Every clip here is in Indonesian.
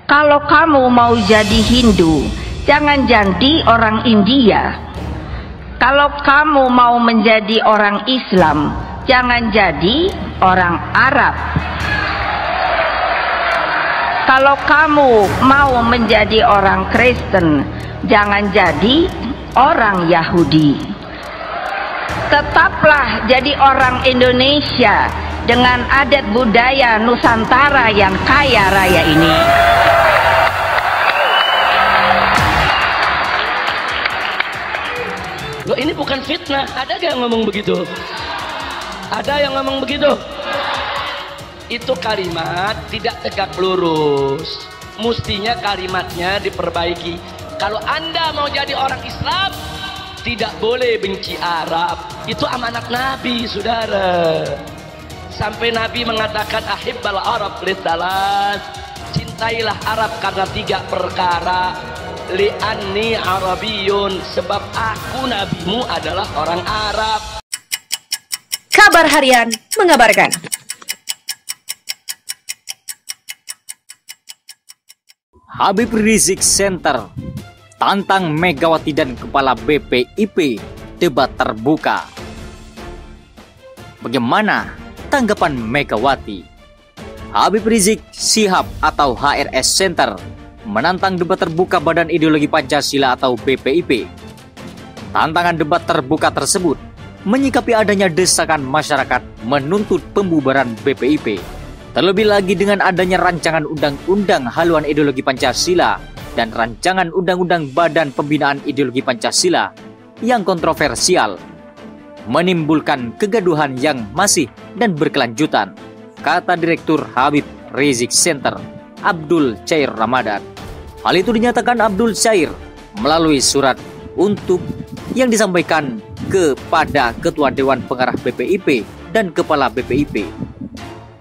Kalau kamu mau jadi Hindu, jangan jadi orang India. Kalau kamu mau menjadi orang Islam, jangan jadi orang Arab. Kalau kamu mau menjadi orang Kristen, jangan jadi orang Yahudi. Tetaplah jadi orang Indonesia dengan adat budaya Nusantara yang kaya raya ini. Loh, ini bukan fitnah. Ada gak yang ngomong begitu? Ada yang ngomong begitu? Itu kalimat tidak tegak lurus. Mestinya kalimatnya diperbaiki. Kalau Anda mau jadi orang Islam, tidak boleh benci Arab. Itu amanat Nabi, saudara. Sampai Nabi mengatakan ahibbal Arab litsalas. Cintailah Arab karena 3 perkara. Li'anni Arabiyun, sebab aku nabimu adalah orang Arab. Kabar Harian mengabarkan. Habib Rizik Center tantang Megawati dan Kepala BPIP debat terbuka. Bagaimana tanggapan Megawati? Habib Rizik Syihab atau HRS Center menantang debat terbuka Badan Ideologi Pancasila atau BPIP. Tantangan debat terbuka tersebut menyikapi adanya desakan masyarakat menuntut pembubaran BPIP. Terlebih lagi dengan adanya rancangan undang-undang haluan ideologi Pancasila dan rancangan undang-undang Badan Pembinaan Ideologi Pancasila yang kontroversial, menimbulkan kegaduhan yang masih dan berkelanjutan, kata Direktur Habib Rizik Center, Abdul Chair Ramadan. Hal itu dinyatakan Abdul Chair melalui surat untuk yang disampaikan kepada Ketua Dewan Pengarah BPIP dan Kepala BPIP.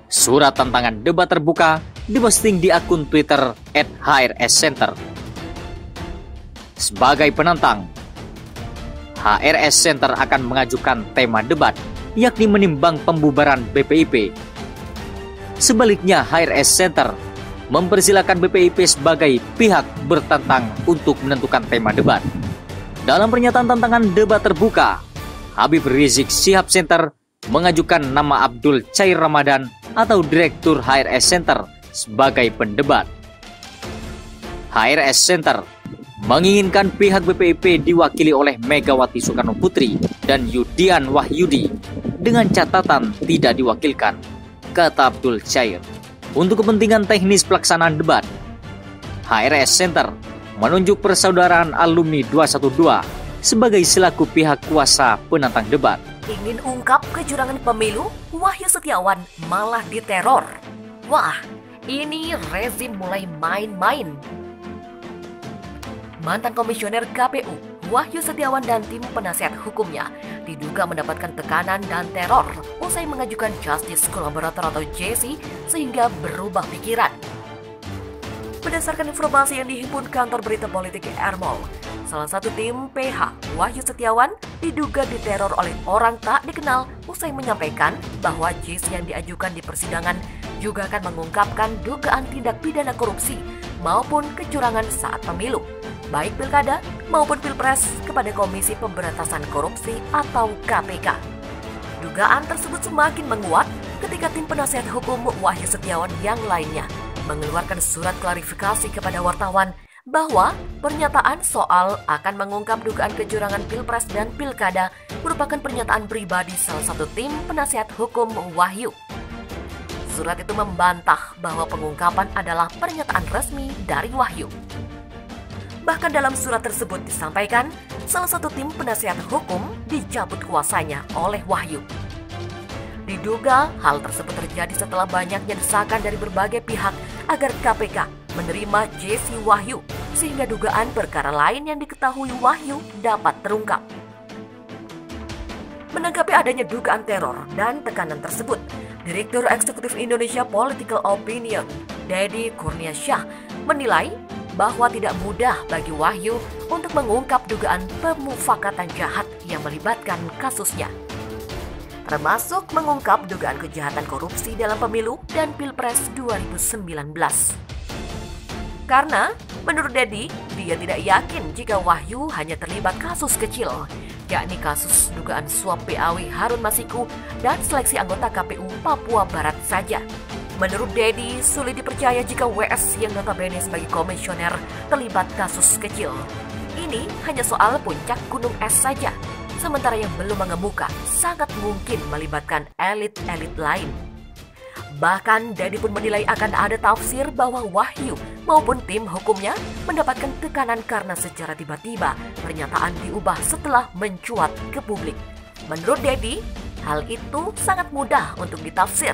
Surat tantangan debat terbuka diposting di akun Twitter @HRSCenter. Sebagai penantang, HRS Center akan mengajukan tema debat, yakni menimbang pembubaran BPIP. Sebaliknya, HRS Center mempersilahkan BPIP sebagai pihak bertantang untuk menentukan tema debat. Dalam pernyataan tantangan debat terbuka, Habib Rizik Syihab Center mengajukan nama Abdul Chair Ramadan atau Direktur HRS Center sebagai pendebat. HRS Center menginginkan pihak BPIP diwakili oleh Megawati Soekarno Putri dan Yudian Wahyudi dengan catatan tidak diwakilkan, kata Abdul Chair. Untuk kepentingan teknis pelaksanaan debat, HRS Center menunjuk Persaudaraan Alumni 212 sebagai selaku pihak kuasa penantang debat. Ingin ungkap kecurangan pemilu, Wahyu Setiawan malah diteror. Wah, ini rezim mulai main-main. Mantan Komisioner KPU, Wahyu Setiawan dan tim penasihat hukumnya diduga mendapatkan tekanan dan teror usai mengajukan Justice Collaborator atau JC sehingga berubah pikiran. Berdasarkan informasi yang dihimpun kantor berita politik Ermol, salah satu tim PH, Wahyu Setiawan, diduga diteror oleh orang tak dikenal usai menyampaikan bahwa JC yang diajukan di persidangan juga akan mengungkapkan dugaan tindak pidana korupsi maupun kecurangan saat pemilu, baik pilkada maupun pilpres, kepada Komisi Pemberantasan Korupsi atau KPK. Dugaan tersebut semakin menguat ketika tim penasihat hukum Wahyu Setiawan yang lainnya mengeluarkan surat klarifikasi kepada wartawan bahwa pernyataan soal akan mengungkap dugaan kecurangan pilpres dan pilkada merupakan pernyataan pribadi salah satu tim penasihat hukum Wahyu. Surat itu membantah bahwa pengungkapan adalah pernyataan resmi dari Wahyu. Bahkan dalam surat tersebut disampaikan, salah satu tim penasihat hukum dicabut kuasanya oleh Wahyu. Diduga hal tersebut terjadi setelah banyaknya desakan dari berbagai pihak agar KPK menerima JC Wahyu, sehingga dugaan perkara lain yang diketahui Wahyu dapat terungkap. Menanggapi adanya dugaan teror dan tekanan tersebut, Direktur Eksekutif Indonesia Political Opinion, Deddy Kurniasyah, menilai bahwa tidak mudah bagi Wahyu untuk mengungkap dugaan pemufakatan jahat yang melibatkan kasusnya, termasuk mengungkap dugaan kejahatan korupsi dalam pemilu dan Pilpres 2019. Karena menurut Dedi, dia tidak yakin jika Wahyu hanya terlibat kasus kecil, yakni kasus dugaan suap PAW Harun Masiku dan seleksi anggota KPU Papua Barat saja. Menurut Dedi, sulit dipercaya jika WS yang notabene sebagai komisioner terlibat kasus kecil. Ini hanya soal puncak gunung es saja, sementara yang belum mengemuka sangat mungkin melibatkan elit-elit lain. Bahkan Dedi pun menilai akan ada tafsir bahwa Wahyu maupun tim hukumnya mendapatkan tekanan karena secara tiba-tiba pernyataan diubah setelah mencuat ke publik. Menurut Dedi, hal itu sangat mudah untuk ditafsir.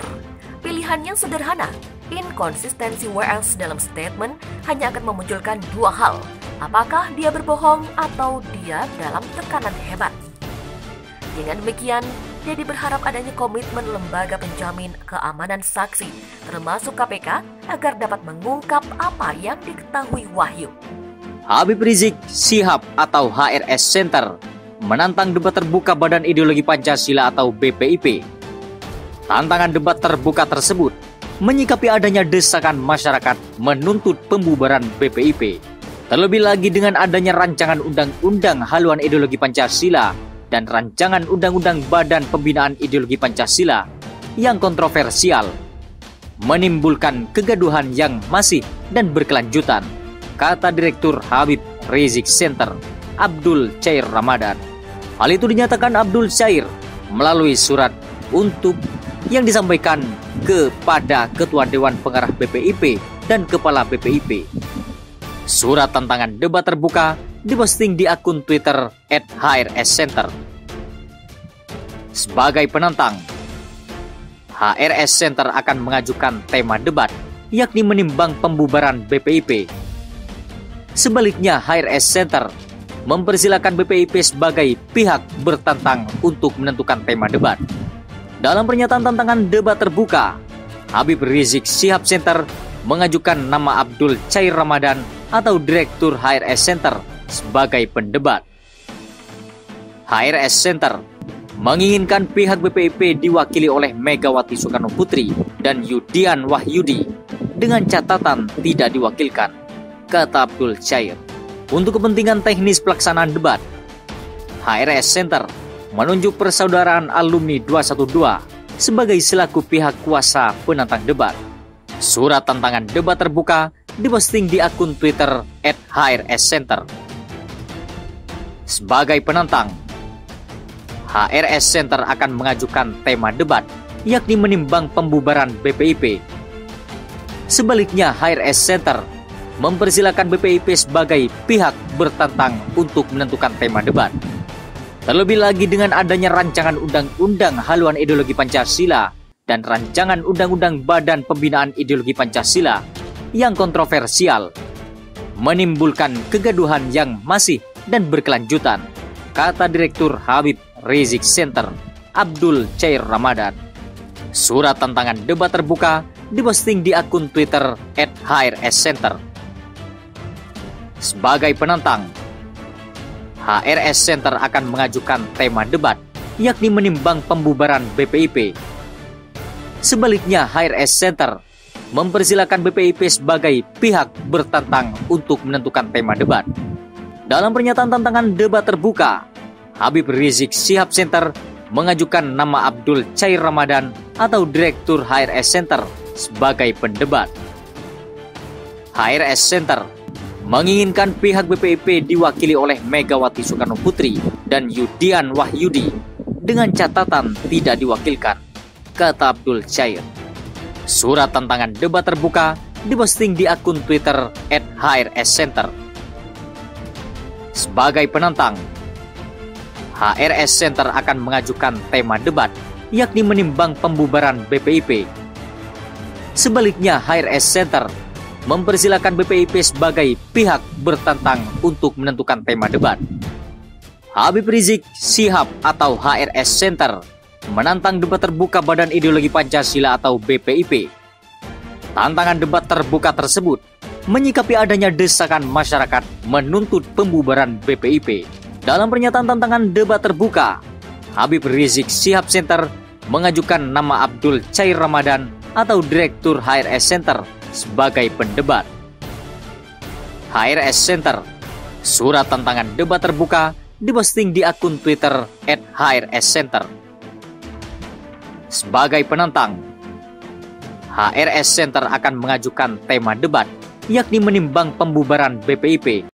Pilihannya sederhana, inkonsistensi WS dalam statement hanya akan memunculkan dua hal. Apakah dia berbohong atau dia dalam tekanan hebat? Dengan demikian, Dedi berharap adanya komitmen lembaga penjamin keamanan saksi, termasuk KPK, agar dapat mengungkap apa yang diketahui Wahyu. Habib Rizik Syihab atau HRS Center menantang debat terbuka Badan Ideologi Pancasila atau BPIP. Tantangan debat terbuka tersebut menyikapi adanya desakan masyarakat menuntut pembubaran BPIP. Terlebih lagi dengan adanya rancangan undang-undang haluan ideologi Pancasila dan rancangan undang-undang Badan Pembinaan Ideologi Pancasila yang kontroversial, menimbulkan kegaduhan yang masif dan berkelanjutan, kata Direktur Habib Rizik Center, Abdul Chair Ramadan. Hal itu dinyatakan Abdul Chair melalui surat untuk yang disampaikan kepada Ketua Dewan Pengarah BPIP dan Kepala BPIP. Surat tantangan debat terbuka diposting di akun Twitter @HRSCenter. Sebagai penantang, HRS Center akan mengajukan tema debat, yakni menimbang pembubaran BPIP. Sebaliknya, HRS Center mempersilahkan BPIP sebagai pihak bertantang untuk menentukan tema debat. Dalam pernyataan tantangan debat terbuka, Habib Rizik Syihab Center mengajukan nama Abdul Chair Ramadan atau Direktur HRS Center sebagai pendebat. HRS Center menginginkan pihak BPIP diwakili oleh Megawati Soekarno Putri dan Yudian Wahyudi dengan catatan tidak diwakilkan, kata Abdul Chair. Untuk kepentingan teknis pelaksanaan debat, HRS Center menunjuk Persaudaraan Alumni 212 sebagai selaku pihak kuasa penantang debat. Surat tantangan debat terbuka diposting di akun Twitter @HRSCenter. Sebagai penantang, HRS Center akan mengajukan tema debat, yakni menimbang pembubaran BPIP. Sebaliknya, HRS Center mempersilahkan BPIP sebagai pihak bertantang untuk menentukan tema debat. Terlebih lagi dengan adanya rancangan undang-undang haluan ideologi Pancasila dan rancangan undang-undang Badan Pembinaan Ideologi Pancasila yang kontroversial, menimbulkan kegaduhan yang masif dan berkelanjutan, kata Direktur Habib Rizik Center, Abdul Chair Ramadan. Surat tantangan debat terbuka diposting di akun Twitter @HRSCenter. Sebagai penantang, HRS Center akan mengajukan tema debat, yakni menimbang pembubaran BPIP. Sebaliknya, HRS Center mempersilahkan BPIP sebagai pihak bertantang untuk menentukan tema debat. Dalam pernyataan tantangan debat terbuka, Habib Rizik Syihab Center mengajukan nama Abdul Chair Ramadan atau Direktur HRS Center sebagai pendebat. HRS Center menginginkan pihak BPIP diwakili oleh Megawati Soekarno Putri dan Yudian Wahyudi dengan catatan tidak diwakilkan, kata Abdul Chair. Surat tantangan debat terbuka diposting di akun Twitter @HRSCenter. Sebagai penantang, HRS Center akan mengajukan tema debat, yakni menimbang pembubaran BPIP. Sebaliknya, HRS Center mempersilahkan BPIP sebagai pihak bertantang untuk menentukan tema debat. Habib Rizik Syihab atau HRS Center menantang debat terbuka Badan Ideologi Pancasila atau BPIP. Tantangan debat terbuka tersebut menyikapi adanya desakan masyarakat menuntut pembubaran BPIP. Dalam pernyataan tantangan debat terbuka, Habib Rizik Syihab Center mengajukan nama Abdul Chair Ramadan atau Direktur HRS Center sebagai pendebat. HRS Center. Surat tantangan debat terbuka diposting di akun Twitter @HRS-Center. Sebagai penantang, HRS Center akan mengajukan tema debat, yakni menimbang pembubaran BPIP